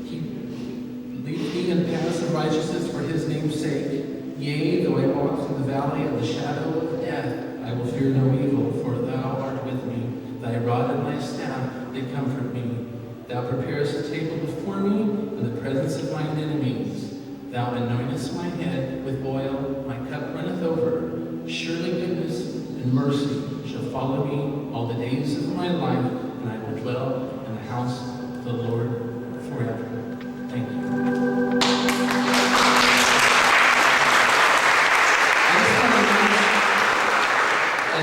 He leadeth me in paths of righteousness for his name's sake. Yea, though I walk through the valley of the shadow of death, I will fear no evil, for thou art with me. Thy rod and thy staff, they comfort me. Thou preparest a table before me in the presence of mine enemies. Thou anointest my head with oil, my cup runneth over. Surely goodness and mercy shall follow me all the days of my life, and I will dwell in the house of the Lord forever. Thank you.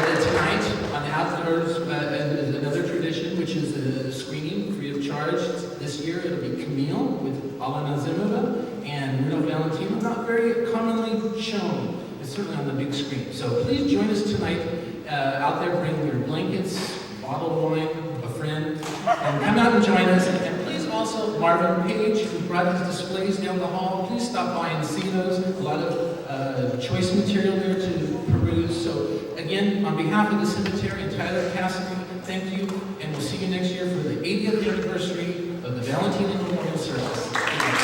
Tonight, on the outdoors, is another tradition, which is a screening free of charge. This year, it'll be Camille with Alana Zimova and Rudolph Valentino, not very commonly shown. It's certainly on the big screen. So please join us tonight out there. Bring your blankets, bottle of wine, a friend, and come out and join us. And please also, Marvin Page, who brought his displays down the hall, please stop by and see those. A lot of choice material there to peruse. So again, on behalf of the cemetery and Tyler Cassidy, thank you, and we'll see you next year for the 80th anniversary of the Valentino Memorial Service.